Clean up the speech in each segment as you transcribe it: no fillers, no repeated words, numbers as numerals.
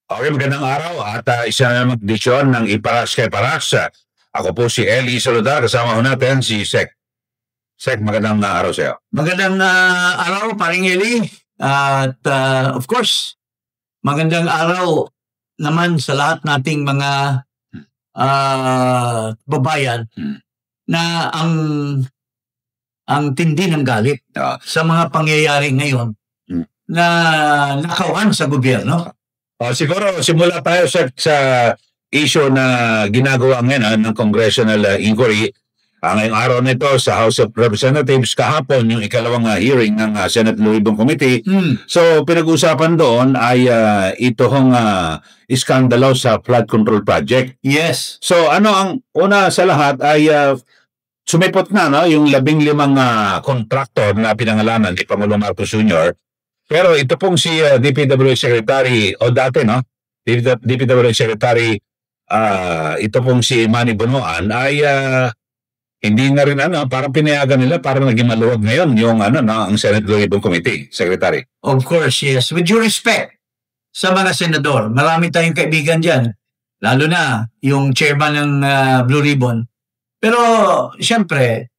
Okay, magandang araw at isa na namang edisyon ng Iparas kay Paras. Ako po si Eli Saludar, kasama ko natin si Sek. Sek, magandang araw sa iyo. Magandang araw, paring Eli. At of course, magandang araw naman sa lahat nating mga babayan na ang tindi ng galit sa mga pangyayari ngayon na nakawan sa gobyerno. Siguro simula tayo sa issue na ginagawa ngayon ng congressional inquiry. Ngayong araw nito sa House of Representatives, kahapon yung ikalawang hearing ng Senate Blue Ribbon Committee. So pinag-usapan doon ay itong iskandalo sa flood control project. Yes. So ano ang una sa lahat ay sumipot na yung 15 contractor na pinangalanan ni Pangulong Marcos Jr. Pero ito pong si DPWH Secretary, o dati DPWH Secretary, ito pong si Manny Bonoan ay hindi na rin parang pinayagan nila, parang naging maluwag ngayon yung ang Senate Blue Ribbon Committee, Secretary. Of course, yes. With due respect sa mga senador, marami tayong kaibigan dyan, lalo na yung chairman ng Blue Ribbon. Pero, siyempre,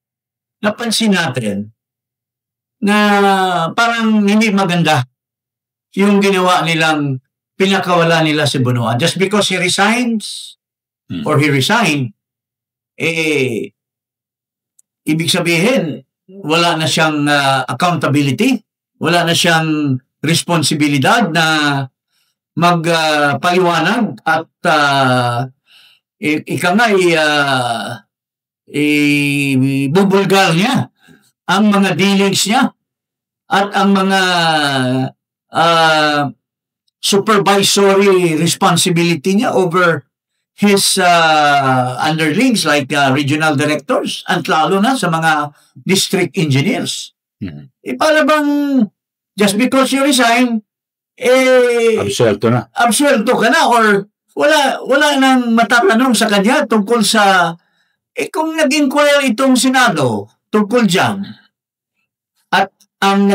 napansin natin na parang hindi maganda yung ginawa nilang pinakawala nila si Bonoan. Just because he resigns or he resigned, ibig sabihin, wala na siyang accountability, wala na siyang responsibilidad na magpaliwanag at bubulgar niya ang mga dealings niya at ang mga supervisory responsibility niya over his underlings like regional directors at lalo na sa mga district engineers. Para bang just because you resign, absuelto na. Absuelto ka na or wala nang matatanong sa kanya tungkol sa kung nag-inquire itong Senado tungkol dyan at ang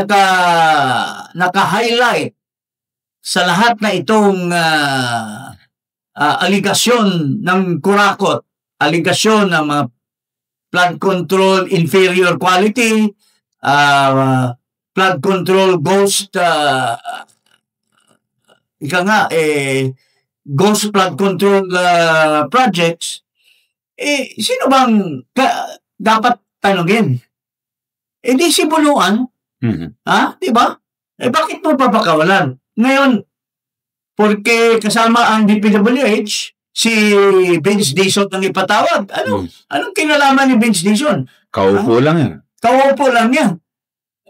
naka-highlight sa lahat na itong aligasyon ng kurakot, aligasyon ng mga flood control inferior quality, flood control ghost, ghost flood control projects, sino bang dapat tanungin? Di si Bonoan. Diba? Bakit mo papakawalan? Ngayon, porque kasama ang DPWH, si Vince Dizon ang ipatawag. Anong kinalaman ni Vince Dizon? Kaupo lang yan. Kaupo lang yan.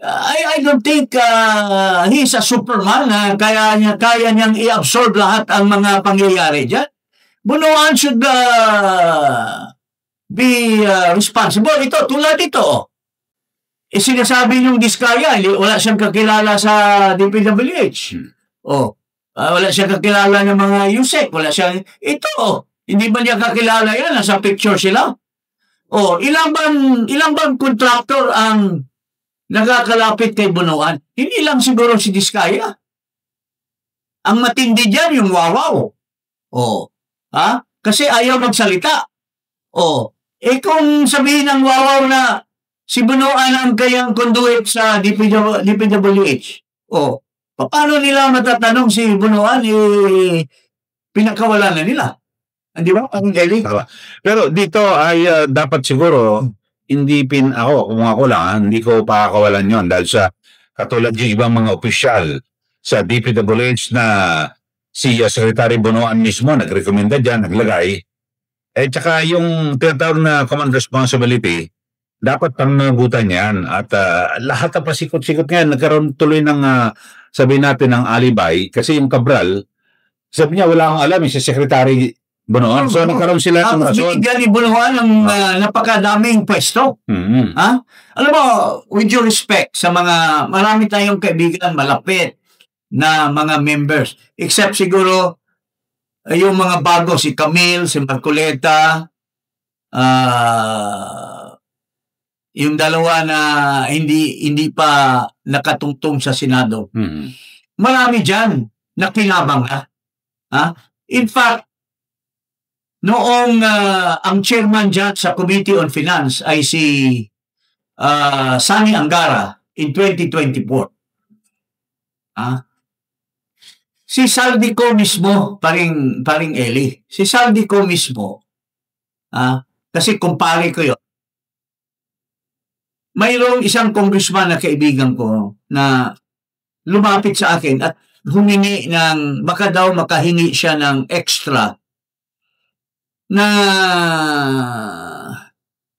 I don't think he's a superman na kaya niyang i-absorb lahat ang mga pangyayari dyan. Bonoan should be responsible. Ito, tulad ito. Sinasabi niyong Diskaya, wala siyang kakilala sa DPWH. Wala siyang kakilala ng mga USEC. Wala siyang, hindi ba niya kakilala yan? Nasa picture sila. Ilang bang contractor ang nagakalapit kay Bonoan? Hindi lang siguro si Diskaya. Ang matindi dyan yung Wawaw. Kasi ayaw magsalita. Kung sabihin ng Wawaw na si Bonoan ang kayang conduit sa DPWH, paano nila matatanong si Bonoan? Pinakawala na nila. Di ba? Pero dito ay dapat siguro kung ako lang, hindi ko pakakawalan yon dahil sa katulad yung ibang mga opisyal sa DPWH na si Secretary Bonoan mismo nagrekomenda dyan, naglagay. Tsaka yung tinatawag na command responsibility, dapat pangnagutan yan. At lahat na pasikot-sikot ngayon, nagkaroon tuloy ng, sabihin natin, ng alibay. Kasi yung Cabral, sabi niya, wala akong alam, si Secretary Bonoan. So, nagkaroon sila ng rason. Binigyan ni Bonoan ng napakadaming pwesto. Alam mo, with due respect sa mga, marami tayong kaibigan malapit na mga members. Except siguro, yung mga bago, si Camille, si Marcoleta, yung dalawa na hindi pa nakatungtong sa Senado. Marami dyan na kinabang In fact, noong ang chairman dyan sa Committee on Finance ay si Sani Angara in 2024. Si Saldico mismo, paring Eli, si Saldico mismo, kasi kumpare ko yun, mayroong isang congressman na kaibigan ko na lumapit sa akin at humingi ng, baka daw makahingi siya ng extra na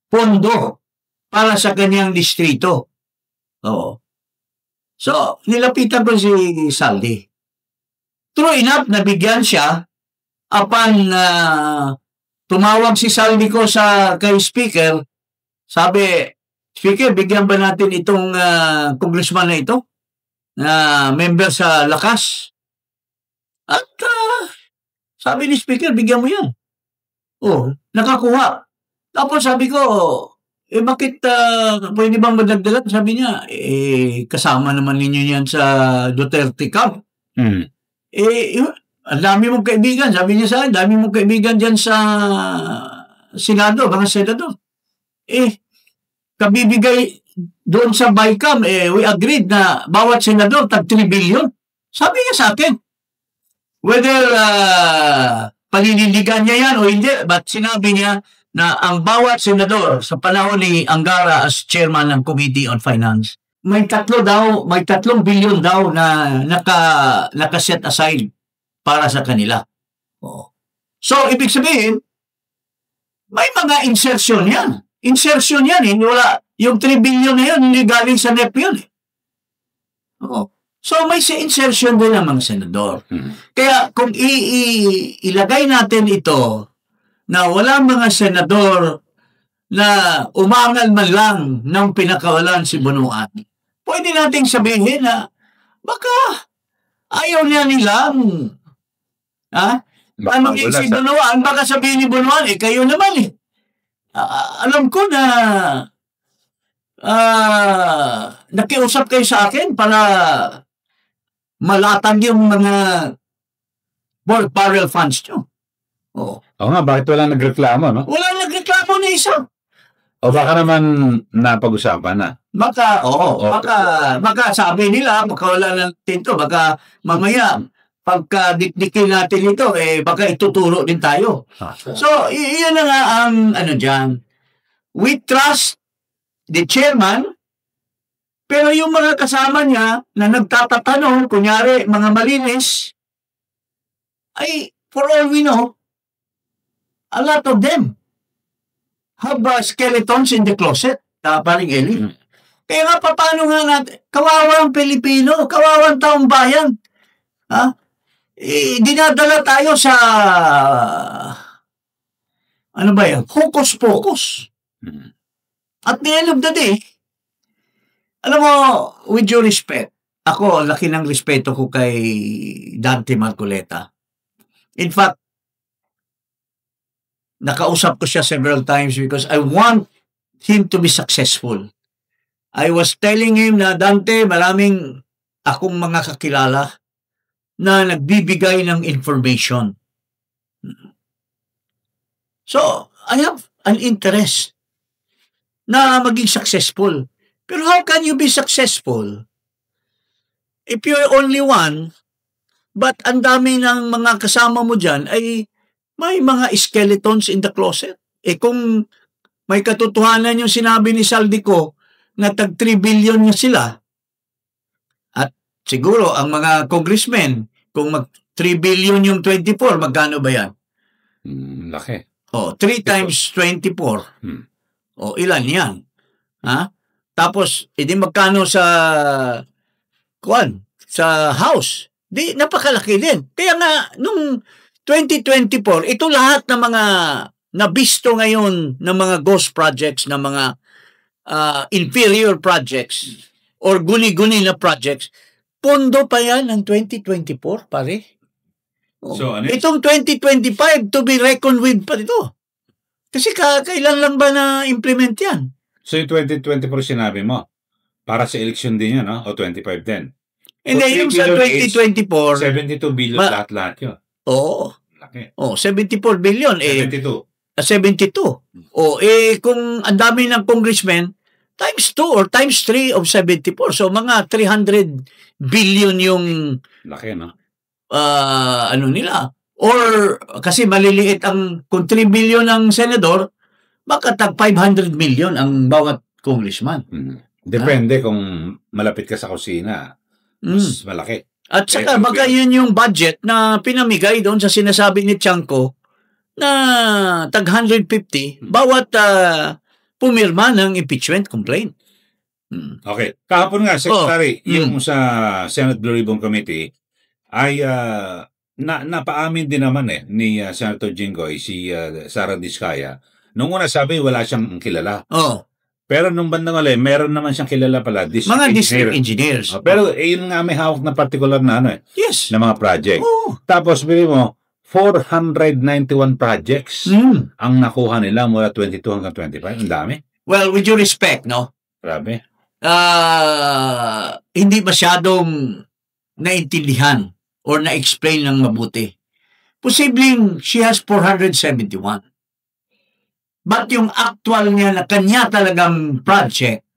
pondo para sa kanyang distrito. Oo. So, nilapitan ko si Saldi. True enough, nabigyan siya upon tumawag si Saldi ko kay Speaker. Sabi, Speaker, bigyan ba natin itong congressman na ito? Na member sa Lakas? At sabi ni Speaker, bigyan mo yan. Oh, nakakuha. Tapos sabi ko, bakit pwede bang madagdagan? Sabi niya, kasama naman ninyo yan sa Duterte Camp. Ang dami mong kaibigan. Sabi niya sa akin, dami mong kaibigan dyan sa Senado, mga senador. Kabibigay doon sa BICAM, we agreed na bawat senador tag 3 billion. Sabi niya sa akin, whether paninindigan niya yan o hindi, but sinabi niya na ang bawat senador sa panahon ni Angara as chairman ng Committee on Finance, may 3 billion daw na naka-set aside para sa kanila. So, ibig sabihin, may mga insertion yan. Insertion yan. Wala, yung 3 billion na yun, hindi galing sa NEP yun. So, may insertion din ang mga senador. Kaya, kung ilagay natin ito na walang mga senador na umangal man lang ng pinakawalan si Bunuan, pwede nating sabihin na baka ayaw niya nilang si Bunuan, baka sabihin ni Bunuan, kayo naman alam ko na nakiusap kayo sa akin para malatag yung mga barrel funds nyo. Oo nga, bakit wala nagreklamo, no? Wala nagreklamo na isa. O baka naman napag-usapan na. Baka sabi nila, baka wala ng tinto, baka mamaya, pagka dikdikin natin ito, baka ituturo din tayo. So, iyan na nga ang dyan. We trust the chairman, pero yung mga kasama niya na nagtatatanong, kunyari, mga malinis, ay, for all we know, a lot of them have skeletons in the closet, paring Eli. Kaya nga, paano nga natin, kawawang Pilipino, kawawang taong bayan, dinadala tayo sa, hocus-pocus. At the end of the day, alam mo, with due respect, ako, laki ng respeto ko kay Dante Marcoleta. In fact, nakausap ko siya several times because I want him to be successful. I was telling him na, Dante, maraming akong mga kakilala na nagbibigay ng information. So, I have an interest na maging successful. Pero how can you be successful if you're only one, but ang dami ng mga kasama mo dyan ay may mga skeletons in the closet? Kung may katotohanan yung sinabi ni Saldico na tag 3 billion niya sila, at siguro ang mga congressmen, kung 3 billion yung 24, magkano ba yan? Laki. 3 times 24. Ilan yan? Tapos, edi magkano sa house? Di, napakalaki din. Kaya nga, nung 2024, ito lahat ng mga nabisto ngayon ng mga ghost projects, ng mga inferior projects, or guni-guni na projects, pondo pa yan ng 2024, pare. So, itong 2025 to be reckoned with pa ito. Kasi kailan lang ba na-implement yan? So, yung 2024 sinabi mo, para sa election din yun, no? O 25 din? Hindi, yung sa 2024, 72 billion lahat yun. Oo. Laki. 74 billion. 72. 72. Kung ang dami ng congressmen, times 2 or times 3 of 74. So, mga 300 billion yung Laki, no? nila. Or, kasi maliliit kung 3 billion ang senador, baka tag 500 million ang bawat congressman. Depende kung malapit ka sa kusina. Mas malaki. At saka, baka yun yung budget na pinamigay doon sa sinasabi ni Chanco na tag 150 bawat pumirma ng impeachment complaint. Okay. Kahapon nga, Secretary, yung sa Senate Blue Ribbon Committee ay napaamin din naman ni Senator Jinggoy, si Sara Diskaya. Nung una sabi, wala siyang kilala. Pero nung bandang uli, meron naman siyang kilala pala. Mga district engineers. Pero yun nga may hawak na particular na yes. na mga project. Tapos, bili mo, 491 projects ang nakuha nila mula 22 hanggang 25. Ang dami. Well, with due respect, no? Grabe. Hindi masyadong naintindihan or na-explain ng mabuti. Posibleng she has 471. But yung actual niya na kanya talagang project,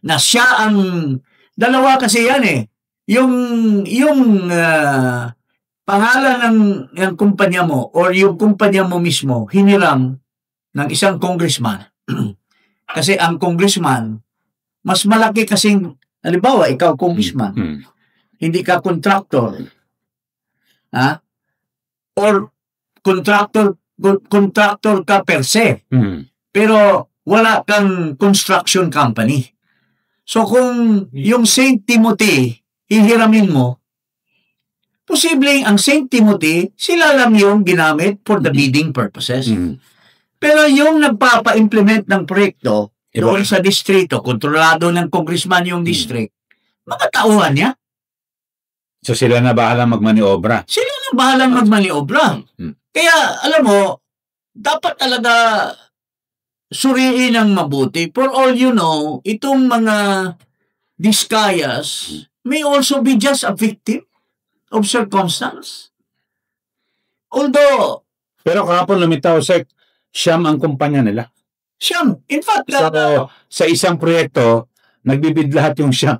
na siya ang, dalawa kasi yan yung pangalan ng kumpanya mo or yung kumpanya mo mismo, hiniram ng isang congressman. Kasi ang congressman, mas malaki kasing, halimbawa, ikaw congressman, hindi ka contractor. Or contractor ka per se. Pero wala kang construction company. So kung yung St. Timothy ihiramin mo, posibleng ang St. Timothy sila lang yung ginamit for the bidding purposes. Pero yung nagpapa-implement ng proyekto doon sa distrito, kontrolado ng congressman yung district, mga tauhan niya. So sila na bahala magmaniobra? Sila na bahala magmaniobra. Kaya, alam mo, dapat talaga suriin ng mabuti. For all you know, itong mga Diskayas may also be just a victim of circumstance. Although, pero kahapon lumitaw, Siyam ang kumpanya nila. Siyam. In fact, sa isang proyekto, nagbibid lahat yung Siyam.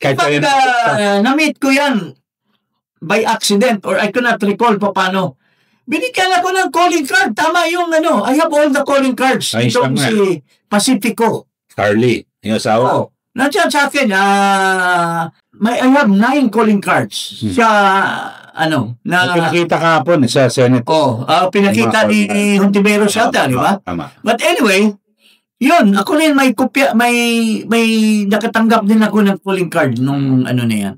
In fact, na-meet ko yan by accident or I cannot recall pa paano. Binigyan ako ng calling card. Tama yung I have all the calling cards. Itong si Pacifico. Carly, yung asawa. Nandiyan sa akin, I have 9 calling cards. Siya, pinakita kahapon sa Senate. Pinakita ni Hontiveros yata, di ba? But anyway, yun, ako rin may kopya, may nakatanggap din ako ng calling card nung na yan.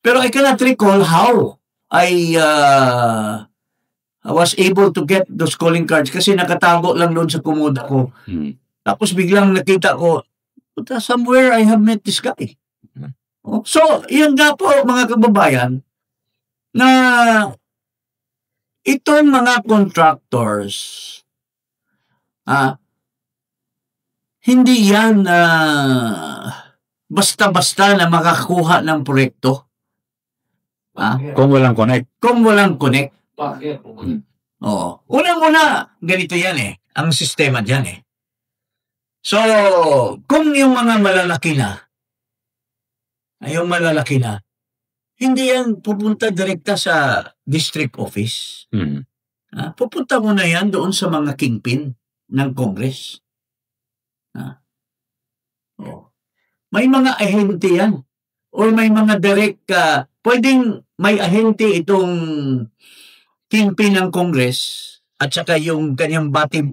Pero I cannot recall how I was able to get those calling cards kasi nakatago lang doon sa komoda ko. Tapos biglang nakita ko, somewhere I have met this guy. So, yun nga po mga kababayan, na itong mga contractors, hindi yan basta-basta na makakuha ng proyekto. Kung walang connect. Kung walang connect. Unang-una, ganito yan ang sistema dyan So, kung yung mga malalaki na, hindi yan pupunta direkta sa district office. Pupunta mo na yan doon sa mga kingpin ng Congress. May mga ahente yan. Or may mga direct, pwedeng may ahente itong kingpin ng Congress at saka yung kanyang body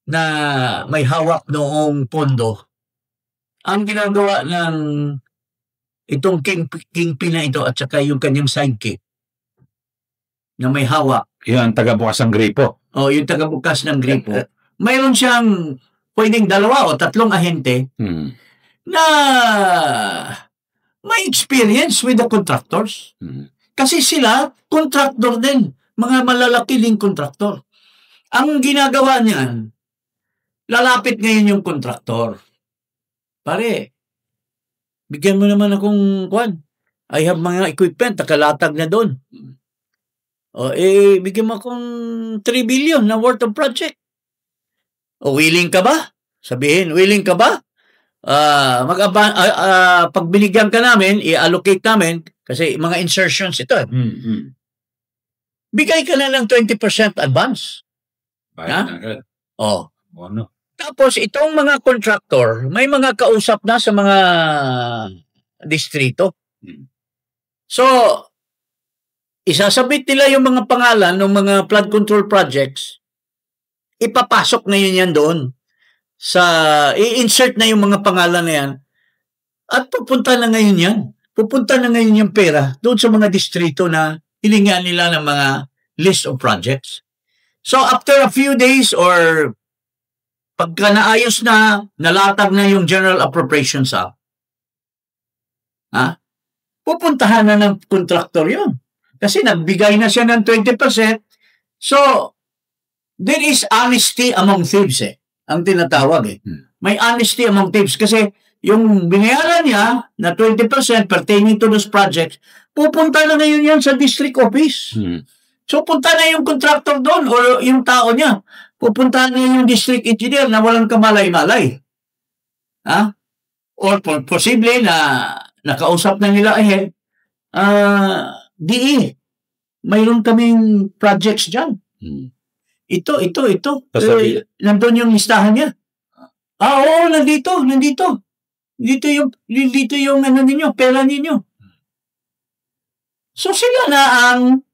na may hawak noong pondo. Ang ginagawa ng itong kingpin na ito at saka yung kanyang sidekick na may hawak. Yung tagabukas ng gripo. Yung tagabukas ng gripo. Mayroon siyang pwedeng 2 o 3 ahente na may experience with the contractors. Kasi sila, contractor din. Mga malalaki din contractor. Ang ginagawa niyan, lalapit ngayon yung contractor. Pare, bigyan mo naman akong I have mga equipment, nakalatag na doon. Bigyan mo akong 3 billion na worth of project. Willing ka ba? Sabihin, willing ka ba? Pag binigyan ka namin, i-allocate namin, kasi mga insertions ito. Bigay ka na ng 20% advance. Tapos itong mga contractor, may mga kausap na sa mga distrito. So, isasabit nila yung mga pangalan ng mga flood control projects, ipapasok na yun yan doon. I-insert na yung mga pangalan na yan, at pupunta na ngayon yan. Pupunta na ngayon yung pera doon sa mga distrito na hilingan nila ng mga list of projects. So, after a few days or pagka naayos na, nalatag na yung General Appropriations Act, pupuntahan na ng contractor yun. Kasi nagbigay na siya ng 20%. So, there is honesty among thieves ang tinatawag May honesty among thieves kasi yung binayaran niya na 20% pertaining to those projects, pupunta na ngayon yan sa district office. So, punta na yung contractor doon o yung tao niya. Pupunta na yung district engineer na walang kamalay-malay. Or posible na nakausap na nila ahead, DE, mayroon kaming projects dyan. Ito. Nandun yung listahan niya. Oo, nandito. Dito yung ano ninyo, pera ninyo. So sila na ang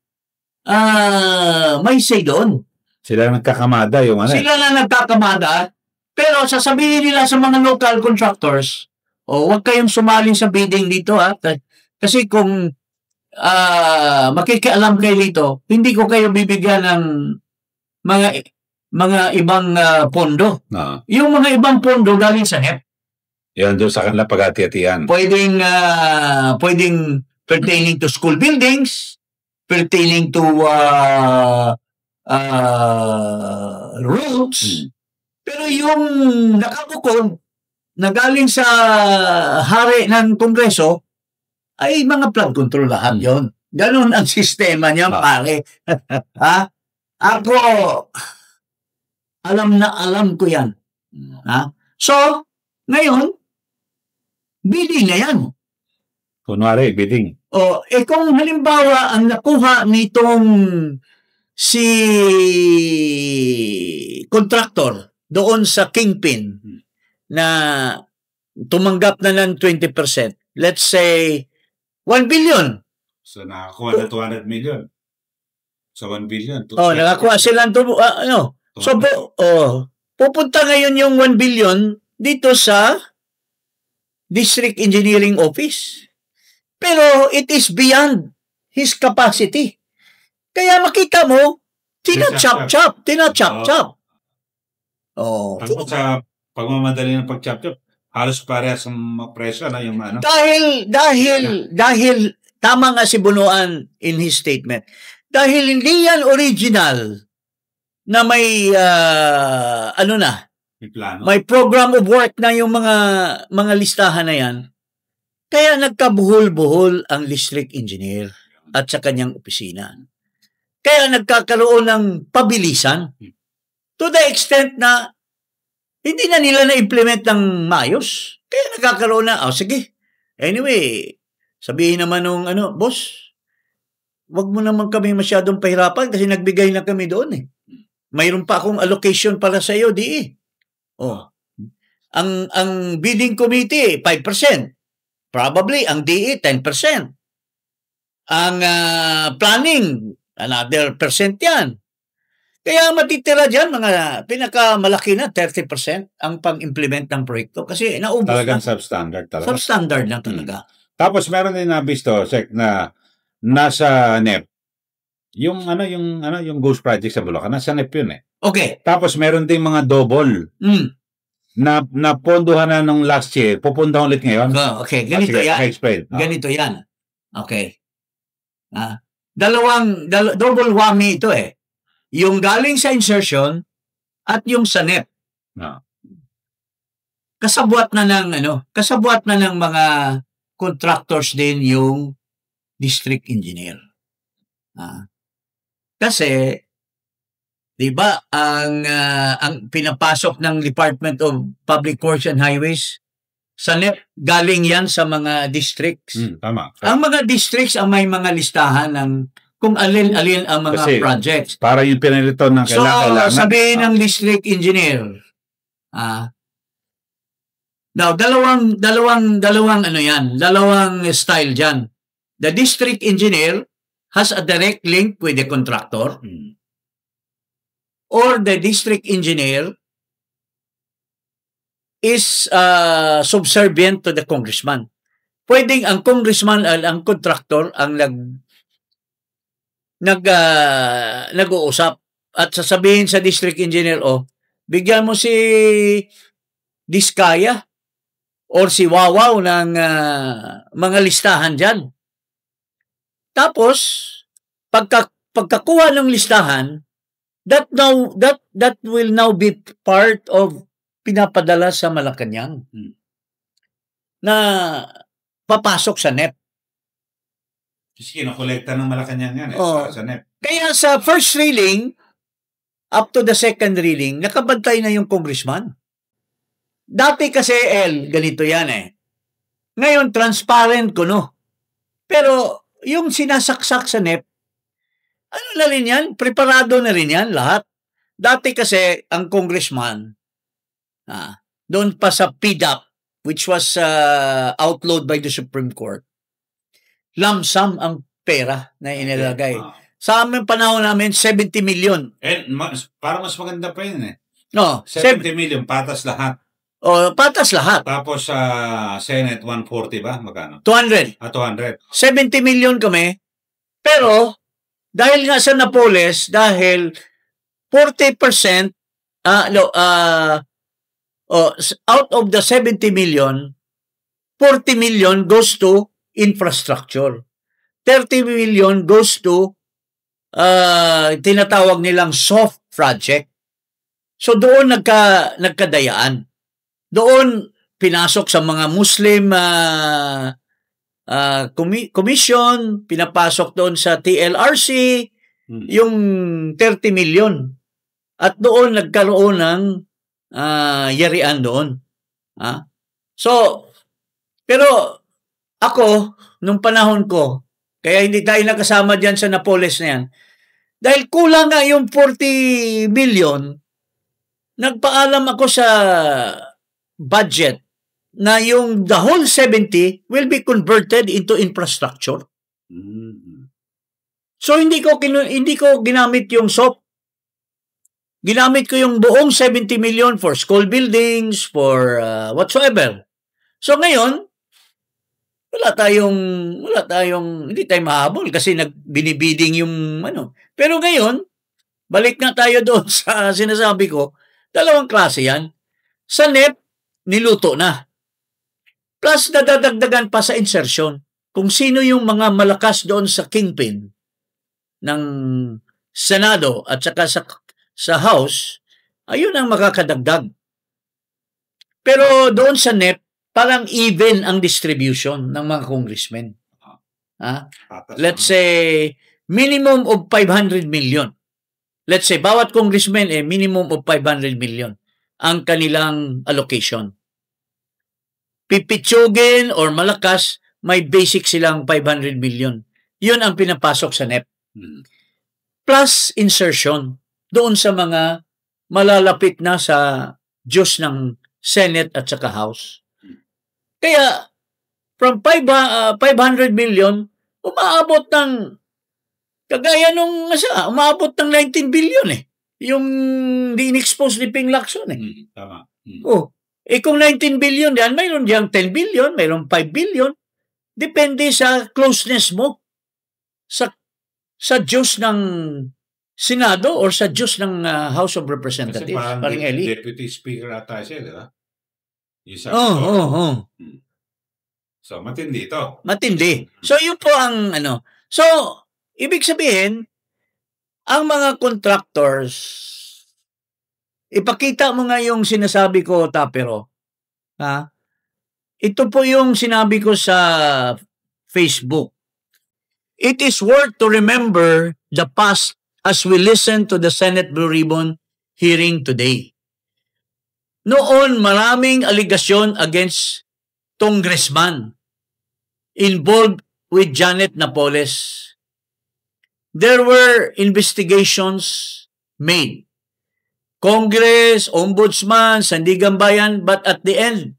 may say doon. Sila nagkakamada yung ano. Sila na nagkakamada, pero sasabihin nila sa mga local contractors, huwag kayong sumali sa bidding dito kasi kung makikialam kayo dito, hindi ko kayo bibigyan ng mga ibang pondo. Yung mga ibang pondo galing sa NEP. Yan doon sa kanila paghati-hatian. Pwedeng pertaining to school buildings, pertaining to roads. Pero yung nakabukod na galing sa hari ng Kongreso ay mga flood control lahat yon. Ganon ang sistema niya, pare. Ako, alam ko yan. So, ngayon, bidding na yan. Kunwari, bidding. Kung halimbawa, ang nakuha nitong si contractor doon sa Kingpin na tumanggap na ng 20%, let's say, 1 billion. So, nakakuha na 200 million. So, 1 billion. Nakakuha sila So, pupunta ngayon yung 1 billion dito sa District Engineering Office. Pero it is beyond his capacity. Kaya makita mo, tina-chop-chop. Sa pagmamadali ng pag-chop-chop, halos parehas ang presyo na yung ano. Dahil tama nga si Bunuan in his statement. Dahil hindi yan original na may may program of work na yung mga listahan na yan. Kaya nagkabuhol-buhol ang district engineer at sa kanyang opisina. Kaya nagkakaroon ng pabilisan to the extent na hindi na nila na-implement ng maayos. Kaya nagkakaroon na, sige. Anyway, sabihin naman nung boss, wag mo naman kami masyadong pahirapan kasi nagbigay na kami doon Mayroon pa akong allocation para sa iyo, DE. Ang bidding committee, 5%. Probably, ang DE, 10%. Ang planning, another percent yan. Kaya matitira dyan, mga pinakamalaki na, 30% ang pang-implement ng proyekto. Kasi naubos talagang substandard talaga. Substandard na talaga. Tapos meron din nabisto, Sek, na nasa NEP, yung ghost project sa Bulacan, nasa NEP yun Okay. Tapos meron din mga double na pondohan na nung last year, pupunta ulit ngayon. Okay, ganito yan. Ganito yan. Okay. Double whammy ito Yung galing sa insertion at yung sa NEP. Kasabwat na ng mga contractors din yung district engineer. Kasi, di ba, ang pinapasok ng Department of Public Works and Highways, sa NEP, galing yan sa mga districts. Tama. Ang mga districts ang may mga listahan ng kung alin-alin ang mga Kasi, projects. Para yung pinalito ng kailangan. So, sabihin ng district engineer, now, dalawang style dyan. The district engineer has a direct link with the contractor, or the district engineer is subservient to the congressman. Pwedeng ang congressman at ang contractor ang nag-uusap at sasabihin sa district engineer, bigyan mo si Diskaya or si Wawaw ng mga listahan dyan. Tapos, pagkakuha ng listahan, that will now be part of pinapadala sa Malacanang na papasok sa NEP. Kasi kinokolekta ng Malacanang yan para sa NEP. Kaya sa first reeling, up to the second reeling, nakabantay na yung congressman. Dati kasi, ganito yan Ngayon, transparent ko, no? Pero, yung sinasaksak sa NEP, ano na rin yan? Preparado na rin yan, lahat. Dati kasi, ang congressman, doon pa sa PDAP, which was outlawed by the Supreme Court, lump sum ang pera na inilagay. Sa aming panahon namin, 70 million. Para mas maganda pa yun No, 70 million, patas lahat. Patas lahat. Tapos sa Senate, 140 ba? Magkano? 200. 200. 70 million kami. Pero, dahil nga sa Napoles, dahil 40%, out of the 70 million, 40 million goes to infrastructure. 30 million goes to tinatawag nilang soft project. So doon nagkadayaan. Doon pinasok sa mga Muslim commission, pinapasok doon sa TLRC yung 30 million. At doon nagkaroon ng yarian doon. So, pero ako, nung panahon ko, kaya hindi tayo nakasama dyan sa Napoles na yan, dahil kulang nga yung 40 million, nagpaalam ako sa budget na yung the whole 70 will be converted into infrastructure. So, hindi ko ginamit yung SOP. Ginamit ko yung buong 70 million for school buildings, for whatsoever. So, ngayon, hindi tayo mahabol kasi binibiding yung Pero ngayon, balik na tayo doon sa sinasabi ko, dalawang klase yan. Sa NEP, niluto na. Plus, nadadagdagan pa sa insertion. Kung sino yung mga malakas doon sa kingpin ng Senado at saka sa House, ayun ang makakadagdag. Pero doon sa NEP, parang even ang distribution ng mga congressmen. Let's say, minimum of 500 million. Let's say, bawat congressman minimum of 500 million ang kanilang allocation. Pipitsugin or malakas, may basic silang 500 million. Yun ang pinapasok sa NEP. Plus insertion doon sa mga malalapit na sa Diyos ng Senate at saka House. Kaya, from 500 million, umaabot ng, kagaya nung, umaabot ng 19 billion Yung di-inexpose ni Ping Lacson Tama. Kung 19 billion yan, mayroon diyang 10 billion, mayroon 5 billion. Depende sa closeness mo sa Diyos ng Senado or sa Diyos ng House of Representatives. Kasi parang Deputy Speaker ata siya, di ba? So, matindi ito. Matindi. So, yun po ang So, ibig sabihin, ang mga contractors, ipakita mo nga yung sinasabi ko, Tapero. Ito po yung sinabi ko sa Facebook. It is worth to remember the past as we listen to the Senate Blue Ribbon hearing today. Noon, maraming aligasyon against congressman involved with Janet Napoles. There were investigations made. Congress, Ombudsman, Sandigan Bayan, but at the end,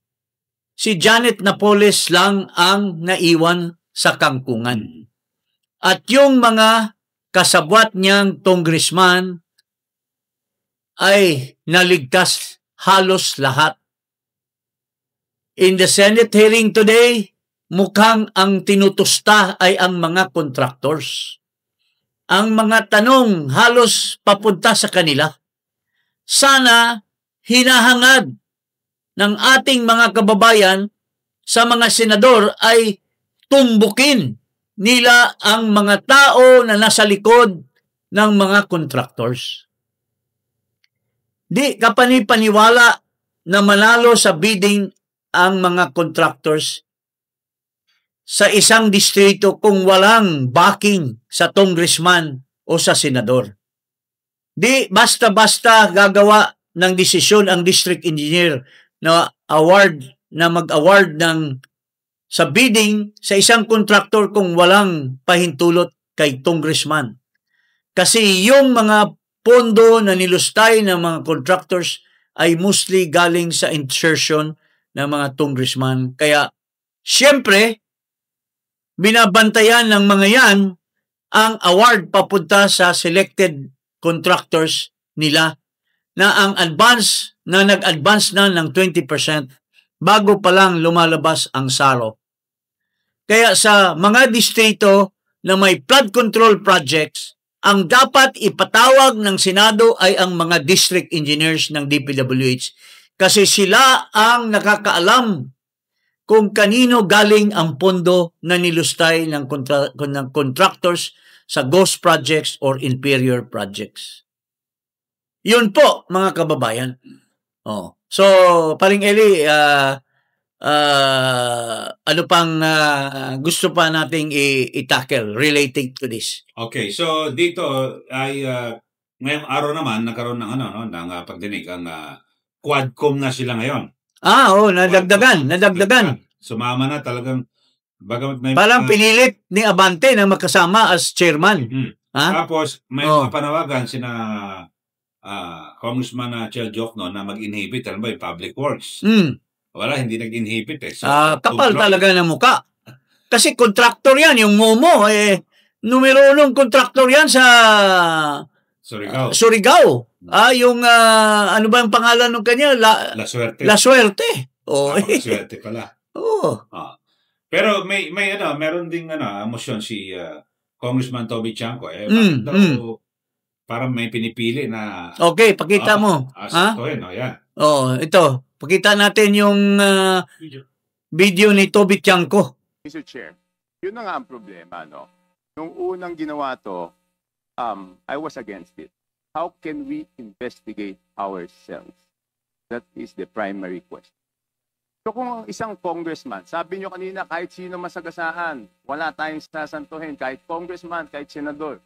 si Janet Napoles lang ang naiwan sa kangkungan. At yung mga kasabwat niyang congressman ay naligtas halos lahat. In the Senate hearing today, mukhang ang tinutusta ay ang mga contractors. Ang mga tanong halos papunta sa kanila. Sana hinahangad ng ating mga kababayan sa mga senador ay tumbukin nila ang mga tao na nasa likod ng mga contractors. Di kapani-paniwala na manalo sa bidding ang mga contractors sa isang distrito kung walang backing sa congressman o sa senador. Di basta-basta gagawa ng desisyon ang district engineer na mag-award ng sa bidding sa isang contractor kung walang pahintulot kay congressman. Kasi yung mga pondo na nilustay ng mga contractors ay mostly galing sa insertion ng mga congressman. Kaya, siyempre, binabantayan ng mga yan ang award papunta sa selected contractors nila na ang nag-advance na ng 20% bago pa lang lumalabas ang SARO. Kaya sa mga distrito na may flood control projects, ang dapat ipatawag ng Senado ay ang mga district engineers ng DPWH kasi sila ang nakakaalam kung kanino galing ang pondo na nilustay ng contractors sa ghost projects or inferior projects. Yun po, mga kababayan. Oh. So, Paring Eli, ano pang gusto pa nating i-tackle relating to this? Okay, so dito ay ngayong araw naman nagkaroon ng ng pagdinig ang Quadcom na sila ngayon. Nadagdagan. Sumama na talagang bagamat may parang pinilit ni Abante na makasama as chairman. Tapos may mga panawagan sina Congressman Chel Jokno na mag-inhibit yung public works. Wala, hindi nag-inhibit eh. So, kapal talaga ng muka. Kasi contractor yan, yung Momo, numero 1 contractor yan sa Surigao. Yung, ano ba yung pangalan ng kanya? La Suerte. La Suerte. La Suerte pala. Pero meron ding emosyon si Congressman Toby Chanco. Parang may pinipili na... Okay, pakita mo. Yan. Ito. Pakita natin yung video ni Toby Chanco. Mr. Chair, yun na nga ang problema, no? Nung unang ginawa to, I was against it. How can we investigate ourselves? That is the primary question. So kung isang congressman, sabi nyo kanina, kahit sino masagasaan, wala tayong sasantuhin, kahit congressman, kahit senador.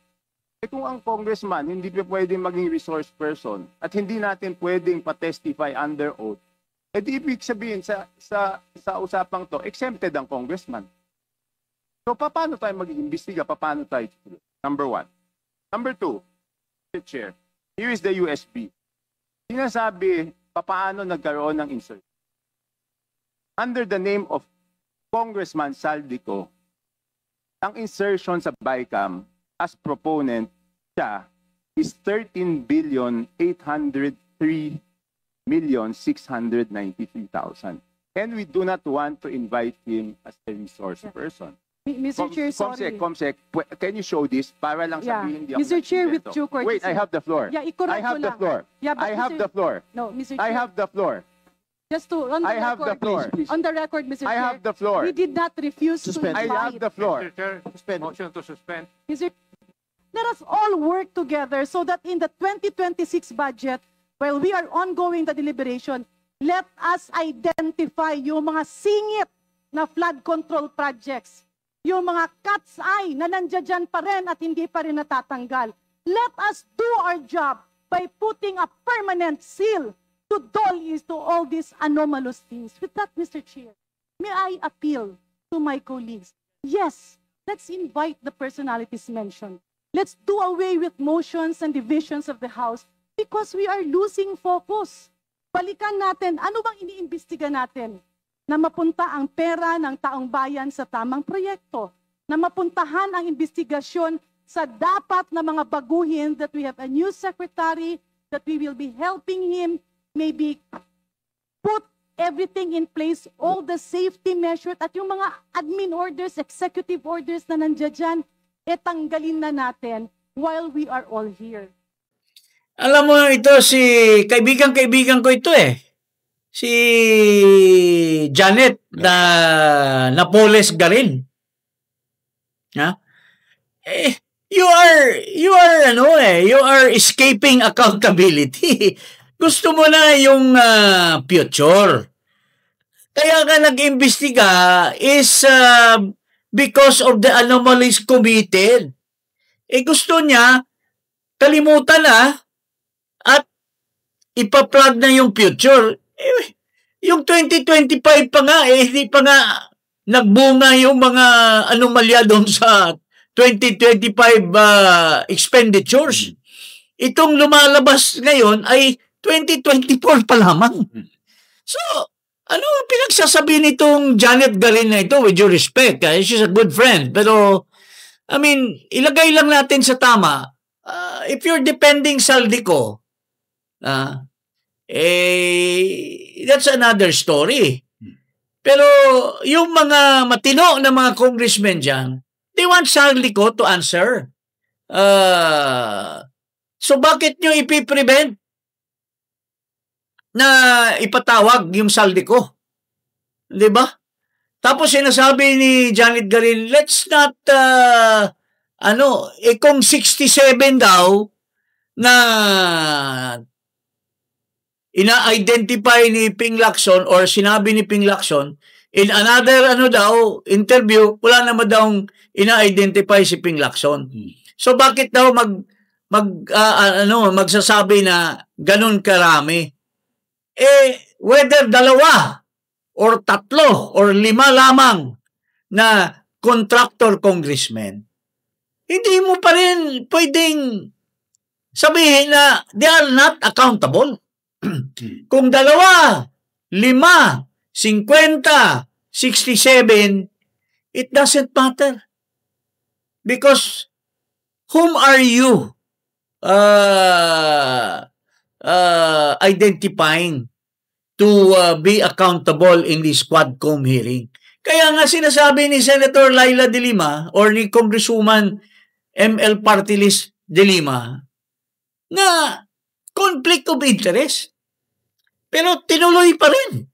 Kung ang congressman hindi pa pwedeng maging resource person at hindi natin pwedeng pa-testify under oath, di ibig sabihin sa usapang to, exempted ang congressman. So paano tayo mag-iimbestiga? Paano tayo? Number 1. Number 2, Mr. Chair, here is the USB. Sinasabi, paano nagkaroon ng insert? Under the name of Congressman Saldico, ang insertion sa BICAM as proponent siya is 13,803,693,000. And we do not want to invite him as a resource person. Mr. Chair, sorry. Comsec, can you show this para lang sabihin hindi ako Mr. Chair, with due courtesy. Wait, I have the floor. Yeah, I have the floor. Yeah, I have the floor. No, Mr. Chair. I have the floor. Just to, on the I have the floor. On the record, Mr. Chair. I have the floor. We did not refuse to invite. I have the floor. Mr. Chair, suspend. Motion to suspend. Mr. Let us all work together so that in the 2026 budget, while we are ongoing the deliberation, let us identify yung mga singit na flood control projects yung mga cat's eye na nandiyan dyan pa rin at hindi pa rin natatanggal. Let us do our job by putting a permanent seal to to all these anomalous things. With that, Mr. Chair, may I appeal to my colleagues? Yes, let's invite the personalities mentioned. Let's do away with motions and divisions of the House because we are losing focus. Balikan natin, ano bang iniimbestiga natin? Na mapunta ang pera ng taong bayan sa tamang proyekto, na mapuntahan ang investigasyon sa dapat na mga baguhin, that we have a new secretary, that we will be helping him, maybe put everything in place, all the safety measures, at yung mga admin orders, executive orders na nandiyan dyan, tanggalin na natin while we are all here. Alam mo, ito si kaibigan ko ito eh. Si Janet na Napoles Garin. Ha? You are escaping accountability. Gusto mo na yung future. Kaya ka nag-imbestiga is because of the anomalies committed. Gusto niya kalimutan na at ipa-plug na yung future. Yung 2025 pa nga, hindi pa nga nagbunga yung mga anomalya doon sa 2025 expenditures. Itong lumalabas ngayon ay 2024 pa lamang. So, ano pinagsasabi nitong Janet Garin na ito, with due respect? She's a good friend. Pero, I mean, ilagay lang natin sa tama, if you're depending Saldico, that's another story. Pero yung mga matino na mga congressmen dyan, they want Saldico to answer. So bakit nyo ipiprevent na ipatawag yung Saldico? Diba? Tapos sinasabi ni Janet Garin, let's not, kung 67 daw na ina-identify ni Ping Lacson or sinabi ni Ping Lacson, in another interview, wala naman daw ina-identify si Ping Lacson. So bakit daw magsasabi na ganun karami? Whether dalawa or tatlo or lima lamang na contractor congressmen, hindi mo pa rin pwedeng sabihin na they are not accountable. Kung dalawa, 5, 50, 67, it doesn't matter. Because whom are you identifying to be accountable in this Quadcom hearing? Kaya nga sinasabi ni Senator Laila De Lima or ni Congresswoman ML Party List De Lima na conflict of interest. Pero tinuloy pa rin.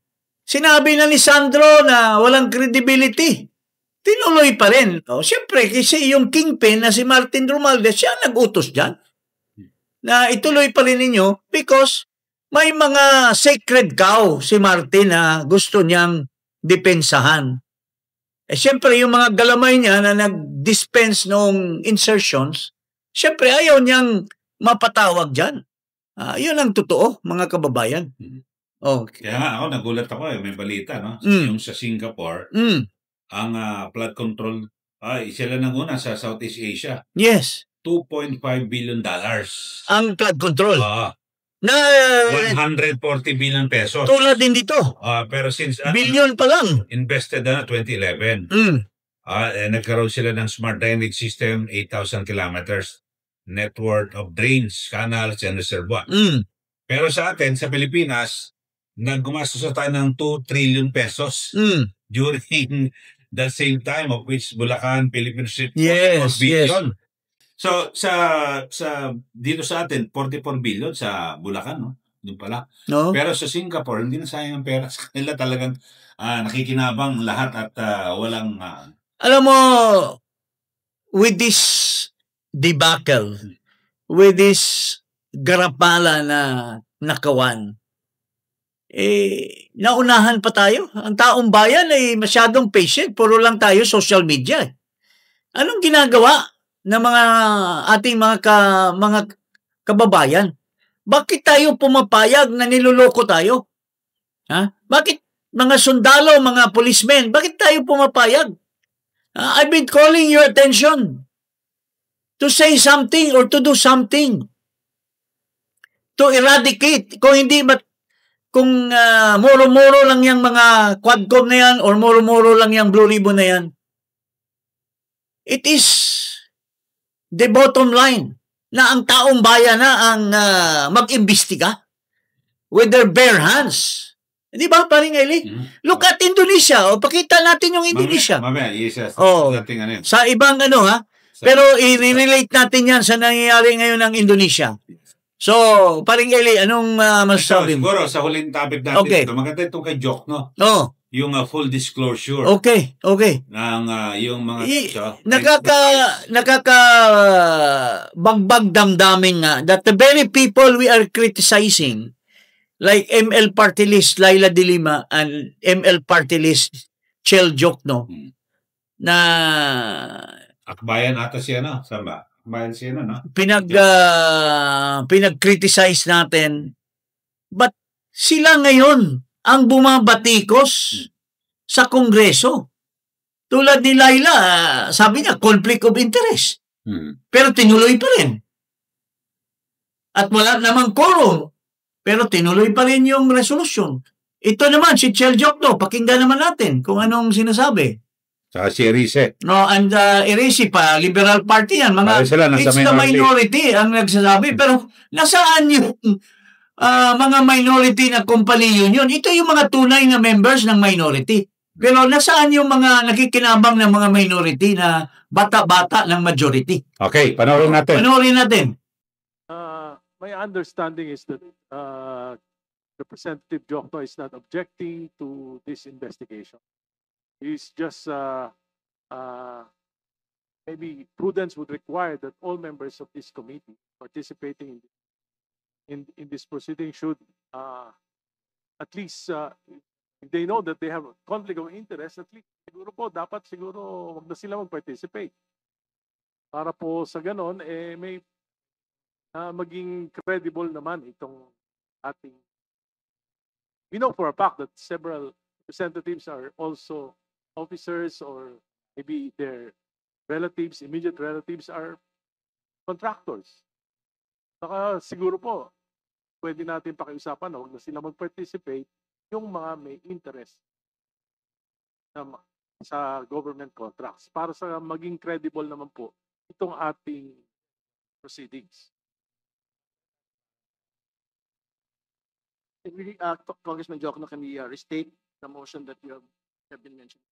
Sinabi na ni Sandro na walang credibility. Tinuloy pa rin. Siyempre, kasi yung kingpin na si Martin Romualdez, siya nag-utos dyan. Na ituloy pa rin ninyo because may mga sacred cow si Martin na gusto niyang depensahan. Siyempre, yung mga galamay niya na nag-dispense ng insertions, siyempre, ayaw niyang mapatawag dyan. Yun ang totoo, mga kababayan. Okay. Kaya nga ako, nagulat ako may balita, no? Yung sa Singapore, ang flood control, sila nang una sa Southeast Asia. Yes. $2.5 billion. Ang flood control. Na 140 billion pesos. Tulad din dito. Pero since billion pa lang. Invested na 2011. Nagkaroon sila ng smart drainage system, 8,000 kilometers. Network of drains, canals, and reservoir. Pero sa atin, sa Pilipinas, naggumastos tayo ng 2 trillion pesos during the same time of which Bulacan, Philippines, 4 billion. So, dito sa atin, 44 billion sa Bulacan, no? Doon pala. No? Pero sa Singapore, hindi na sayang ang pera sa kanila. Talagang nakikinabang lahat at walang... Alam mo, with this debacle, with this garapala na nakawan, naunahan pa tayo. Ang taong bayan ay masyadong patient. Puro lang tayo social media. Anong ginagawa ng mga ating mga kababayan? Bakit tayo pumapayag na niloloko tayo? Ha? Bakit mga sundalo, mga policemen, bakit tayo pumapayag? I've been calling your attention to say something or to do something to eradicate. Kung moro-moro lang yung mga Quadcom na yan or moro-moro lang yung Blue Ribbon na yan, it is the bottom line na ang taong bayan na ang mag-imbestiga with their bare hands. Di ba, paring Eli? Look at Indonesia. O, pakita natin yung Indonesia. Mamaya, isa dating ano yun. Sa ibang pero i-relate natin yan sa nangyayari ngayon ng Indonesia. So, paring Eli, anong masasabi mo? Siguro, sa huling topic natin, Okay. maganda itong kay Joke, no? Oh, Yung full disclosure okay. ng yung mga... Bagbag damdamin nga that the very people we are criticizing, like ML Party List Laila de Lima and ML Party List Chel Jokno, na Akbayan ata siya, no? Samba? Akbayan siya, no? pinag-criticize natin, but sila ngayon ang bumabatikos sa Kongreso. Tulad ni Laila, sabi niya, conflict of interest. Pero tinuloy pa rin. At wala namang quorum. Pero tinuloy pa rin yung resolution. Ito naman, si Chel Jokno, pakinggan naman natin kung anong sinasabi. Saka si Erice. No, and Eresi pa, Liberal Party yan. It's the minority ang nagsasabi. Pero nasaan yung mga minority na company union? Ito yung mga tunay na members ng minority. Pero nasaan yung mga nakikinabang ng mga minority na bata-bata ng majority? Okay, panoorin natin. My understanding is that Representative Jokno is not objecting to this investigation. He's just maybe prudence would require that all members of this committee participating in this proceeding should at least if they know that they have a conflict of interest, at least dapat wag na sila mag-participate. Para po sa ganon, may maging credible naman itong ating. We know for a fact that several representatives are also officers or maybe their relatives, immediate relatives are contractors. Saka siguro po, pwede natin pakiusapan na huwag na sila mag-participate yung mga may interest sa government contracts para sa maging credible naman po itong ating proceedings. Congressman Jokno, can we restate the motion that you have been mentioning?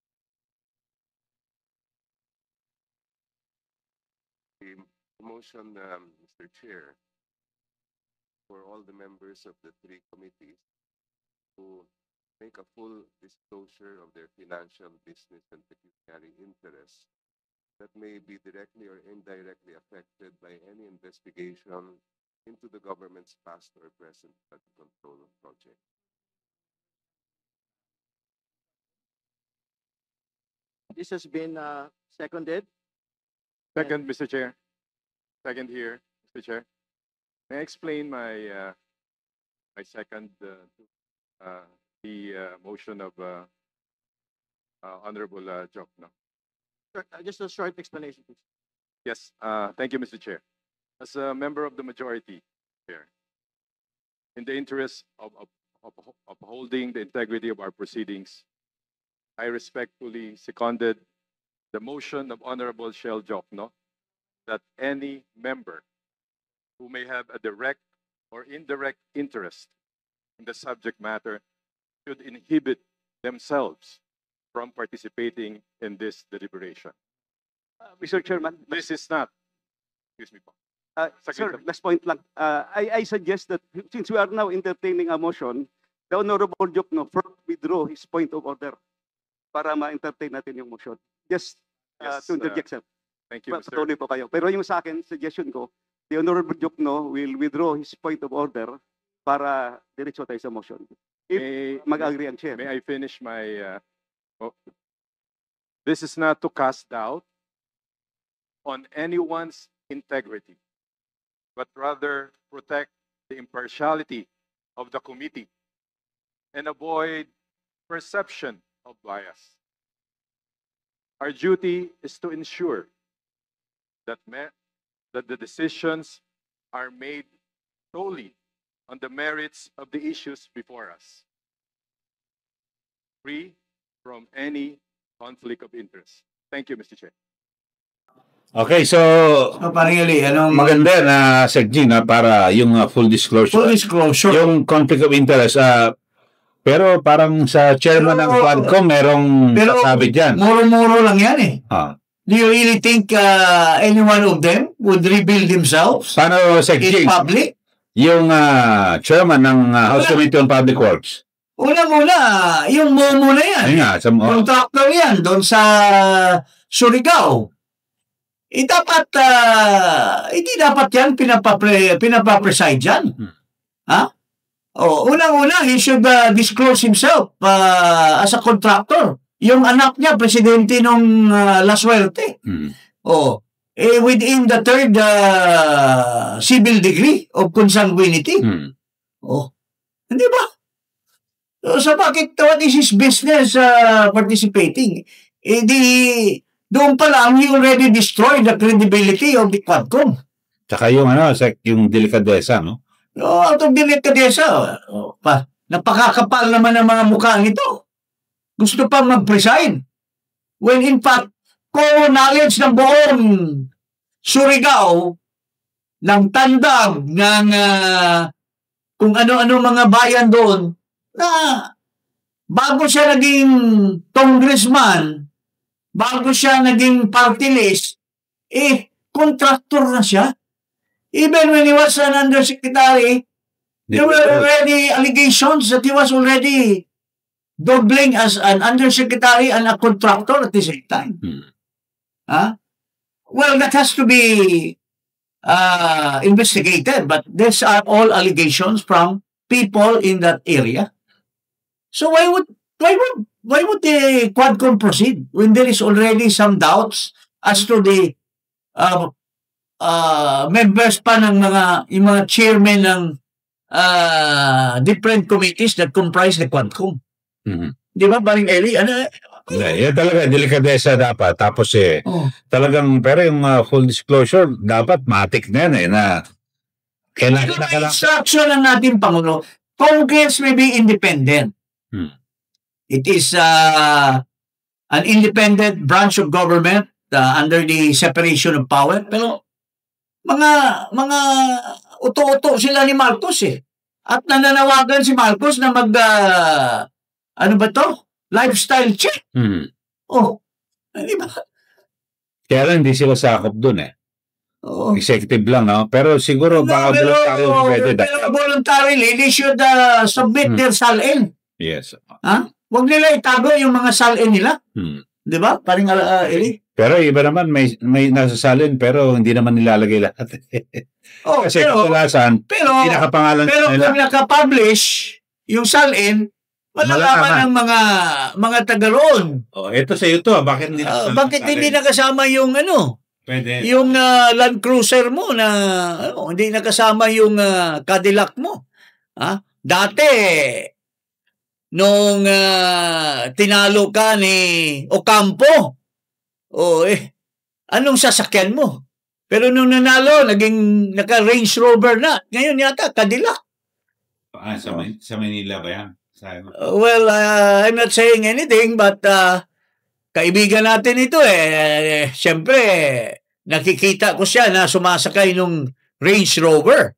The motion, Mr. Chair, for all the members of the three committees to make a full disclosure of their financial, business, and pecuniary interests that may be directly or indirectly affected by any investigation into the government's past or present flood control project. This has been seconded. Second, Mr. Chair. Second here, Mr. Chair. May I explain my second the motion of Honorable Jokno? Just a short explanation, please. Yes, thank you, Mr. Chair. As a member of the majority, Chair, in the interest of upholding the integrity of our proceedings, I respectfully seconded the motion of Honorable Chel Jokno that any member who may have a direct or indirect interest in the subject matter should inhibit themselves from participating in this deliberation. Mr. Chairman, This is not, excuse me po. sir, last point lang. I suggest that since we are now entertaining a motion, the Honorable Jokno first withdraw his point of order para ma-entertain natin yung motion. Just Yes, to interject, sir. Thank you, Mr. Patuloy po kayo. Pero yung sa akin, suggestion ko, the Honorable Jokno will withdraw his point of order para diretso tayo sa motion. If mag-agree ang chair. May I finish my... This is not to cast doubt on anyone's integrity, but rather protect the impartiality of the committee and avoid perception of bias. Our duty is to ensure that the decisions are made solely on the merits of the issues before us, free from any conflict of interest. Thank you, Mr. Chair. Okay, so So, paring Ali, anong maganda na Sec.G na para yung full disclosure. full disclosure? Yung conflict of interest, pero parang sa chairman ng Pero- Quadcom merong Pero sasabi dyan. muro-muro lang yan eh. Ah. Do you really think any one of them would rebuild themselves Paano, Sec.G? in public? Yung chairman ng House Committee on Public Works. Una-una, yung Momo na yan. Ayun nga, Contractor yan doon sa Surigao. Dapat, hindi dapat yan pinapapreside dyan. Ha? Unang-una, he should disclose himself as a contractor. Yung anak niya, presidente nung La Suerte. Within the third civil degree of consanguinity. Hindi ba? So bakit, what is his business participating? Doon pa lang, he already destroyed the credibility of the Quadcom. Tsaka yung yung delikadesa, no? Out of delikadesa. Napakakapal naman ang mga mukha nito. Gusto pa mag-preside. When in fact, common knowledge ng buong Surigao, ng Tandag, ng kung ano-ano mga bayan doon, na bago siya naging congressman, bago siya naging party list, contractor na siya. Even when he was an undersecretary, there were already allegations that he was already doubling as an undersecretary and a contractor at the same time. Well, that has to be investigated, but these are all allegations from people in that area. So why would the Quadcom proceed when there is already some doubts as to the members pa ng yung mga chairman ng different committees that comprise the Quadcom? Di ba, Paring Eli? Yan talaga, delikadesa dapat. Tapos talagang, pero yung full disclosure, dapat matik na yan na kailangan. Instruction ng ating Pangulo, Congress may be independent. It is an independent branch of government under the separation of power. Pero mga uto-uto sila ni Marcos At nananawagan si Marcos na lifestyle check. Di ba? Kaya lang, hindi sila sakop dun Executive lang, no? Pero siguro, baka voluntary pwede. Pero voluntarily, they should submit their SALN. Yes. Huwag nila itago yung mga SALN nila. Di ba? Paring Eli? Pero iba naman, may nasasalin, pero hindi naman nilalagay lahat. Kasi katulasan, hindi nakapangalan pero nila. kung nakapublish yung SALN, malalaman ng mga taga roon. Ito sa iyo to, bakit hindi nakasama? Bakit hindi nakasama yung Pwede. yung Land Cruiser mo na hindi nakasama yung Cadillac mo? Dati, nung tinalo ka ni Ocampo, anong sasakyan mo? Pero nung nanalo, naka-Range Rover na. Ngayon yata, Cadillac. Sa Manila ba yan? Well, I'm not saying anything, but kaibigan natin ito siyempre, nakikita ko siya na sumasakay nung Range Rover.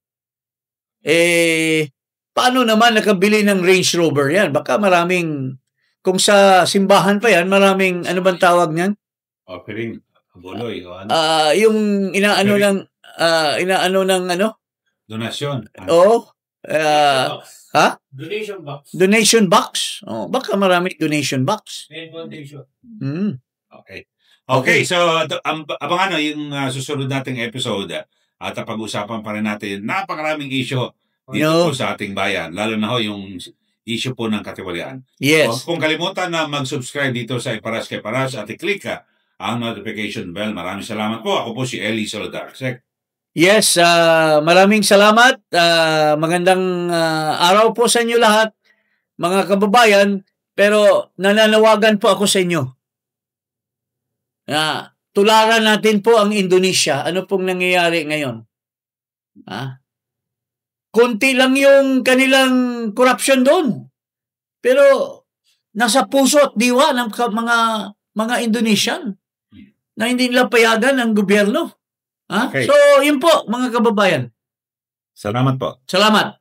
Paano naman nakabili ng Range Rover yan? Baka maraming, kung sa simbahan pa yan, maraming, ano bang tawag niyan? Offering, buloy. Yung inaano ng Donasyon. Donation box. Donation box. Baka marami donation box. Okay, so abangan yung susunod nating episode at pag-usapan pa rin natin napakaraming issue dito po sa ating bayan, lalo na yung issue po ng katiwalian. Yes. Kung kalimutan na mag-subscribe dito sa Iparas kay Paras at i-click ang notification bell. Maraming salamat po. Ako po si Eli Salazar. Sec. Yes, maraming salamat. Magandang araw po sa inyo lahat, mga kababayan. Pero nananawagan po ako sa inyo. Tularan natin po ang Indonesia. Ano pong nangyayari ngayon? Konti lang yung kanilang corruption doon. Pero nasa puso at diwa ng mga Indonesian na hindi nila payagan ng gobyerno. Okay. So, yun po, mga kababayan. Salamat po. Salamat.